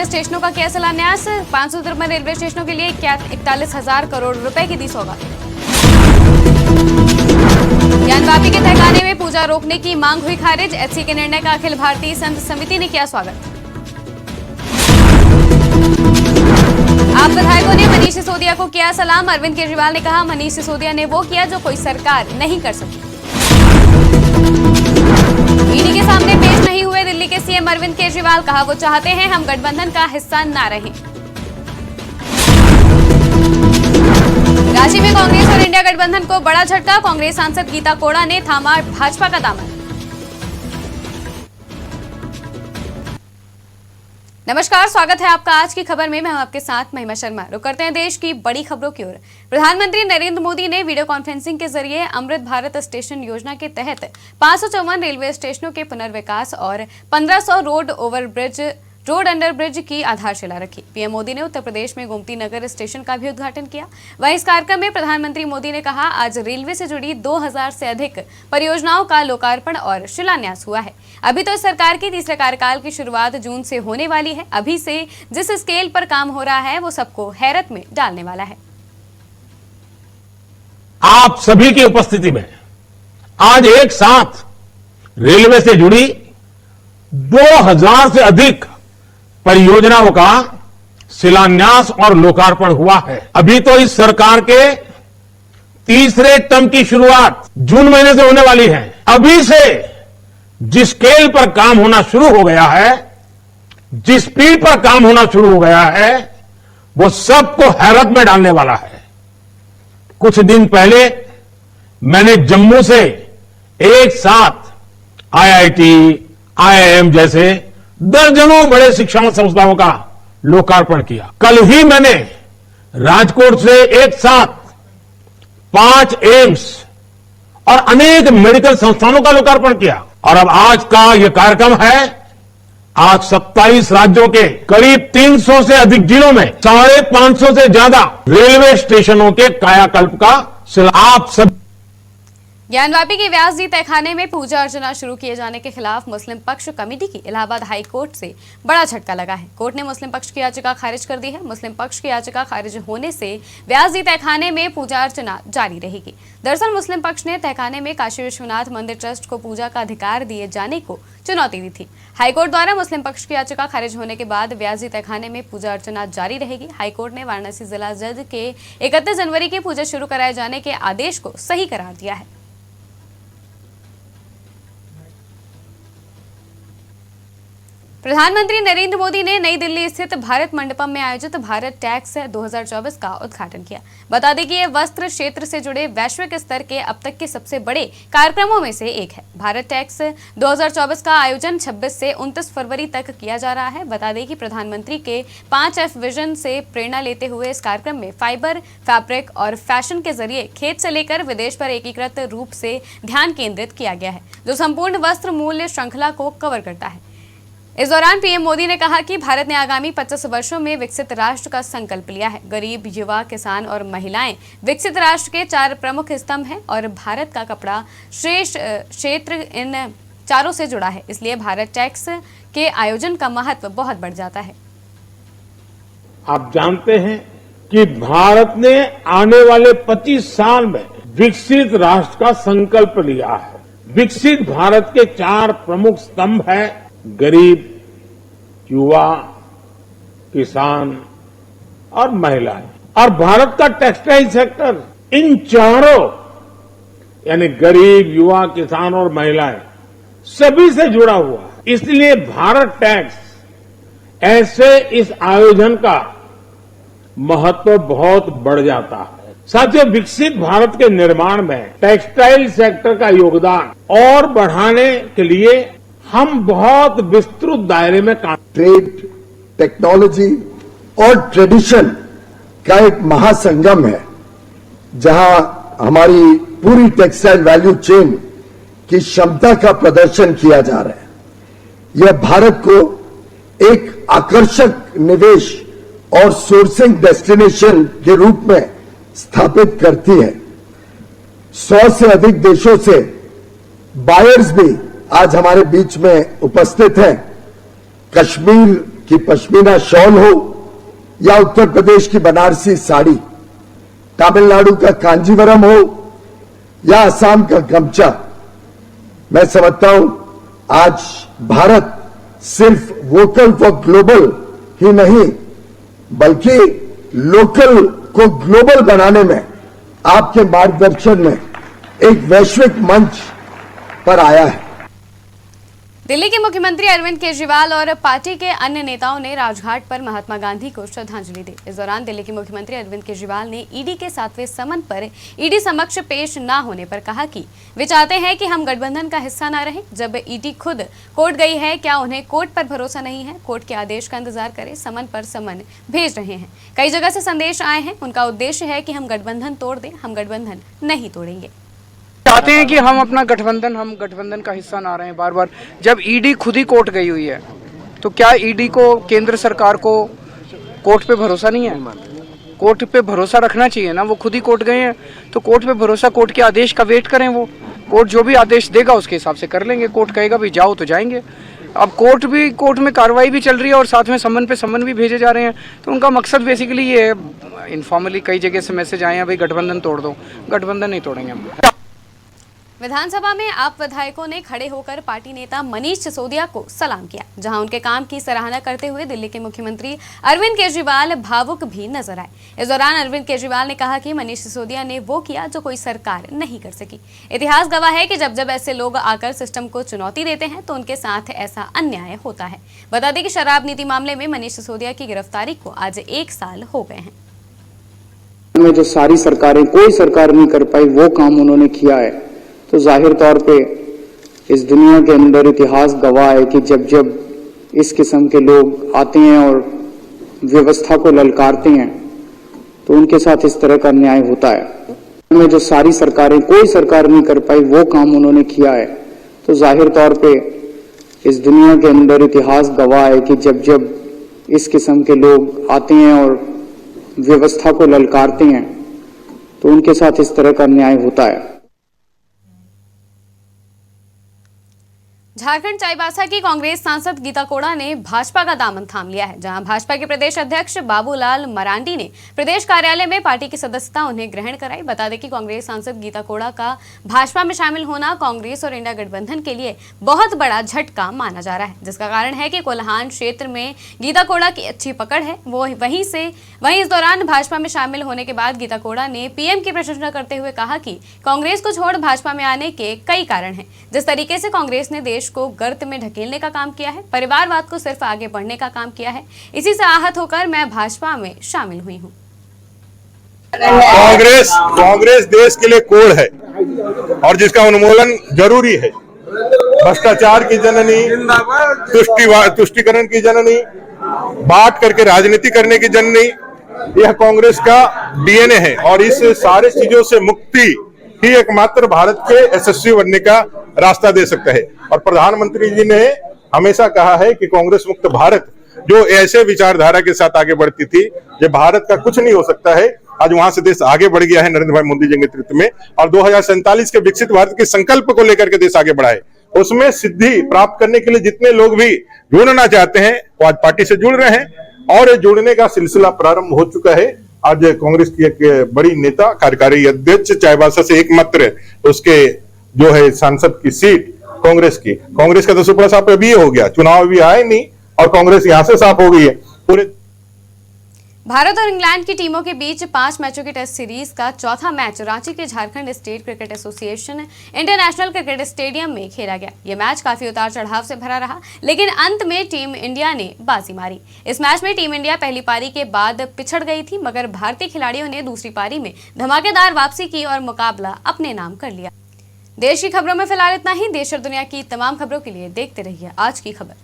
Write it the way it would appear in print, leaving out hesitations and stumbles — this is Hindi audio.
स्टेशनों का किया शिलान्यास। 553 रेलवे स्टेशनों के लिए 41,000 करोड़ रुपए की दी सौगात। ज्ञानवापी के तहखाने में पूजा रोकने की मांग हुई खारिज। एचसी के निर्णय का अखिल भारतीय संत समिति ने किया स्वागत। आप विधायकों ने मनीष सिसोदिया को किया सलाम। अरविंद केजरीवाल ने कहा, मनीष सिसोदिया ने वो किया जो कोई सरकार नहीं कर सकी। ईडी के सामने पेश नहीं हुए दिल्ली के सीएम अरविंद केजरीवाल। कहा, वो चाहते हैं हम गठबंधन का हिस्सा ना रहें। रांची में कांग्रेस और इंडिया गठबंधन को बड़ा झटका। कांग्रेस सांसद गीता कोड़ा ने थामा भाजपा का दामन। नमस्कार, स्वागत है आपका आज की खबर में। मैं हूं आपके साथ महिमा शर्मा। रुक करते हैं देश की बड़ी खबरों की ओर। प्रधानमंत्री नरेंद्र मोदी ने वीडियो कॉन्फ्रेंसिंग के जरिए अमृत भारत स्टेशन योजना के तहत 554 रेलवे स्टेशनों के पुनर्विकास और 1500 रोड अंडर ब्रिज की आधारशिला रखी। पीएम मोदी ने उत्तर प्रदेश में गोमती नगर स्टेशन का भी उद्घाटन किया। वहीं इस कार्यक्रम में प्रधानमंत्री मोदी ने कहा, आज रेलवे से जुड़ी 2000 से अधिक परियोजनाओं का लोकार्पण और शिलान्यास हुआ है। अभी तो इस सरकार के तीसरे कार्यकाल की शुरुआत जून से होने वाली है। अभी से जिस स्केल पर काम हो रहा है वो सबको हैरत में डालने वाला है। आप सभी की उपस्थिति में आज एक साथ रेलवे से जुड़ी 2000 से अधिक परियोजनाओं का शिलान्यास और लोकार्पण हुआ है। अभी तो इस सरकार के तीसरे टर्म की शुरुआत जून महीने से होने वाली है। अभी से जिस स्केल पर काम होना शुरू हो गया है, जिस स्पीड पर काम होना शुरू हो गया है, वो सबको हैरत में डालने वाला है। कुछ दिन पहले मैंने जम्मू से एक साथ आईआईटी, आईआईएम जैसे दर्जनों बड़े शिक्षा संस्थाओं का लोकार्पण किया। कल ही मैंने राजकोट से एक साथ 5 एम्स और अनेक मेडिकल संस्थानों का लोकार्पण किया। और अब आज का यह कार्यक्रम है, आज 27 राज्यों के करीब 300 से अधिक जिलों में 550 से ज्यादा रेलवे स्टेशनों के कायाकल्प का आप सब। ज्ञानवापी के व्यासजी तहखाने में पूजा अर्चना शुरू किए जाने के खिलाफ मुस्लिम पक्ष कमेटी की इलाहाबाद हाई कोर्ट से बड़ा झटका लगा है। कोर्ट ने मुस्लिम पक्ष की याचिका खारिज कर दी है। मुस्लिम पक्ष की याचिका खारिज होने से व्यासजी तहखाने में पूजा अर्चना जारी रहेगी। दरअसल मुस्लिम पक्ष ने तहखाने में काशी विश्वनाथ मंदिर ट्रस्ट को पूजा का अधिकार दिए जाने को चुनौती दी थी। हाईकोर्ट द्वारा मुस्लिम पक्ष की याचिका खारिज होने के बाद व्यासजी तहखाने में पूजा अर्चना जारी रहेगी। हाईकोर्ट ने वाराणसी जिला जज के 31 जनवरी की पूजा शुरू कराए जाने के आदेश को सही करार दिया है। प्रधानमंत्री नरेंद्र मोदी ने नई दिल्ली स्थित भारत मंडपम में आयोजित भारत टैक्स 2024 का उद्घाटन किया। बता दें कि यह वस्त्र क्षेत्र से जुड़े वैश्विक स्तर के अब तक के सबसे बड़े कार्यक्रमों में से एक है। भारत टैक्स 2024 का आयोजन 26 से 29 फरवरी तक किया जा रहा है। बता दें कि प्रधानमंत्री के 5F विजन से प्रेरणा लेते हुए इस कार्यक्रम में फाइबर, फैब्रिक और फैशन के जरिए खेत से लेकर विदेश पर एकीकृत रूप से ध्यान केंद्रित किया गया है, जो संपूर्ण वस्त्र मूल्य श्रृंखला को कवर करता है। इस दौरान पीएम मोदी ने कहा कि भारत ने आगामी 25 वर्षों में विकसित राष्ट्र का संकल्प लिया है। गरीब, युवा, किसान और महिलाएं विकसित राष्ट्र के 4 प्रमुख स्तंभ हैं और भारत का कपड़ा श्रेष्ठ क्षेत्र इन चारों से जुड़ा है। इसलिए भारत टैक्स के आयोजन का महत्व बहुत बढ़ जाता है। आप जानते हैं कि भारत ने आने वाले 25 साल में विकसित राष्ट्र का संकल्प लिया है। विकसित भारत के 4 प्रमुख स्तंभ हैं गरीब, युवा, किसान और महिलाएं। और भारत का टेक्सटाइल सेक्टर इन चारों यानी गरीब, युवा, किसान और महिलाएं सभी से जुड़ा हुआ है। इसलिए भारत टैक्स ऐसे इस आयोजन का महत्व बहुत बढ़ जाता है। साथियों, विकसित भारत के निर्माण में टेक्सटाइल सेक्टर का योगदान और बढ़ाने के लिए हम बहुत विस्तृत दायरे में काम। ट्रेड, टेक्नोलॉजी और ट्रेडिशन का एक महासंगम है, जहां हमारी पूरी टेक्सटाइल वैल्यू चेन की क्षमता का प्रदर्शन किया जा रहा है। यह भारत को एक आकर्षक निवेश और सोर्सिंग डेस्टिनेशन के रूप में स्थापित करती है। 100 से अधिक देशों से बायर्स भी आज हमारे बीच में उपस्थित हैं। कश्मीर कि पश्मीना शॉल हो या उत्तर प्रदेश की बनारसी साड़ी, तमिलनाडु का कांजीवरम हो या असम का गमछा, मैं समझता हूं आज भारत सिर्फ वोकल फॉर ग्लोबल ही नहीं बल्कि लोकल को ग्लोबल बनाने में आपके मार्गदर्शन में एक वैश्विक मंच पर आया है। दिल्ली के मुख्यमंत्री अरविंद केजरीवाल और पार्टी के अन्य नेताओं ने राजघाट पर महात्मा गांधी को श्रद्धांजलि दी। इस दौरान दिल्ली के मुख्यमंत्री अरविंद केजरीवाल ने ईडी के 7वें समन पर ईडी समक्ष पेश न होने पर कहा कि वे चाहते हैं कि हम गठबंधन का हिस्सा न रहें। जब ईडी खुद कोर्ट गई है, क्या उन्हें कोर्ट पर भरोसा नहीं है? कोर्ट के आदेश का इंतजार करें, समन पर समन भेज रहे हैं। कई जगह से संदेश आए हैं, उनका उद्देश्य है कि हम गठबंधन तोड़ दें। हम गठबंधन नहीं तोड़ेंगे। चाहते हैं कि हम गठबंधन का हिस्सा ना रहें। बार बार जब ईडी खुद ही कोर्ट गई हुई है तो क्या ईडी को, केंद्र सरकार को कोर्ट पे भरोसा नहीं है? कोर्ट पे भरोसा रखना चाहिए ना। वो खुद ही कोर्ट गए हैं तो कोर्ट पे भरोसा, कोर्ट के आदेश का वेट करें। वो कोर्ट जो भी आदेश देगा उसके हिसाब से कर लेंगे। कोर्ट कहेगा भाई जाओ तो जाएंगे। अब कोर्ट में कार्रवाई भी चल रही है और साथ में समन पे समन भी भेजे जा रहे हैं। तो उनका मकसद बेसिकली ये है, इनफॉर्मली कई जगह से मैसेज आए हैं भाई गठबंधन तोड़ दो। गठबंधन नहीं तोड़ेंगे हम। विधानसभा में आप विधायकों ने खड़े होकर पार्टी नेता मनीष सिसोदिया को सलाम किया, जहां उनके काम की सराहना करते हुए दिल्ली के मुख्यमंत्री अरविंद केजरीवाल भावुक भी नजर आए। इस दौरान अरविंद केजरीवाल ने कहा कि मनीष सिसोदिया ने वो किया जो कोई सरकार नहीं कर सकी। इतिहास गवाह है कि जब जब ऐसे लोग आकर सिस्टम को चुनौती देते हैं तो उनके साथ ऐसा अन्याय होता है। बता दें कि शराब नीति मामले में मनीष सिसोदिया की गिरफ्तारी को आज 1 साल हो गए हैं। में जो सारी सरकारें, कोई सरकार नहीं कर पाई, वो काम उन्होंने किया है। तो जाहिर तौर पे इस दुनिया के अंदर इतिहास गवाह है कि जब जब इस किस्म के लोग आते हैं और व्यवस्था को ललकारते हैं तो उनके साथ इस तरह का अन्याय होता है। में जो सारी सरकारें, कोई सरकार नहीं कर पाई, वो काम उन्होंने किया है। तो जाहिर तौर पे इस दुनिया के अंदर इतिहास गवाह है कि जब जब इस किस्म के लोग आते हैं और व्यवस्था को ललकारते हैं तो उनके साथ इस तरह का अन्याय होता है। झारखंड चाईबासा की कांग्रेस सांसद गीता कोड़ा ने भाजपा का दामन थाम लिया है, जहां भाजपा के प्रदेश अध्यक्ष बाबूलाल मरांडी ने प्रदेश कार्यालय में पार्टी की सदस्यता उन्हें ग्रहण कराई। बता दें कि कांग्रेस सांसद गीता कोड़ा का भाजपा में शामिल होना कांग्रेस और इंडिया गठबंधन के लिए बहुत बड़ा झटका माना जा रहा है, जिसका कारण है कि कोल्हान क्षेत्र में गीता कोड़ा की अच्छी पकड़ है। वहीं इस दौरान भाजपा में शामिल होने के बाद गीता कोड़ा ने पीएम की प्रशंसा करते हुए कहा कि कांग्रेस को छोड़ भाजपा में आने के कई कारण हैं। जिस तरीके से कांग्रेस ने देश को गर्त में ढकेलने का काम किया है, परिवारवाद को सिर्फ आगे बढ़ने का काम किया है, इसी से आहत होकर मैं भाजपा में शामिल हुई हूं। कांग्रेस देश के लिए कोड है और जिसका उन्मूलन जरूरी है। भ्रष्टाचार की जननी, तुष्टिकरण की जननी, बांट करके राजनीति करने की जननी, यह कांग्रेस का डीएनए है और इस सारे चीजों से मुक्ति ही एकमात्र भारत के यशस्वी बनने का रास्ता दे सकता है। और प्रधानमंत्री जी ने हमेशा कहा है कि कांग्रेस मुक्त भारत, जो ऐसे विचारधारा के साथ आगे बढ़ती थी, ये भारत का कुछ नहीं हो सकता है। आज वहां से देश आगे बढ़ गया है नरेंद्र भाई मोदी जी के नेतृत्व में, और 2047 के विकसित भारत के संकल्प को लेकर के देश आगे बढ़ा है। उसमें सिद्धि प्राप्त करने के लिए जितने लोग भी जुड़ना चाहते हैं वो आज पार्टी से जुड़ रहे हैं और जुड़ने का सिलसिला प्रारंभ हो चुका है। आज कांग्रेस की एक बड़ी नेता, कार्यकारी अध्यक्ष चाईबासा से एकमात्र उसके जो है सांसद की सीट कांग्रेस का तो सुपड़ा साफ अभी हो गया, चुनाव भी आए नहीं और कांग्रेस यहां से साफ हो गई है। पूरे भारत और इंग्लैंड की टीमों के बीच 5 मैचों की टेस्ट सीरीज का चौथा मैच रांची के Jharkhand state cricket association international cricket stadium में खेला गया। यह मैच काफी उतार चढ़ाव से भरा रहा, लेकिन अंत में टीम इंडिया ने बाजी मारी। इस मैच में टीम इंडिया पहली पारी के बाद पिछड़ गई थी, मगर भारतीय खिलाड़ियों ने दूसरी पारी में धमाकेदार वापसी की और मुकाबला अपने नाम कर लिया। देश की खबरों में फिलहाल इतना ही। देश और दुनिया की तमाम खबरों के लिए देखते रहिए आज की खबर।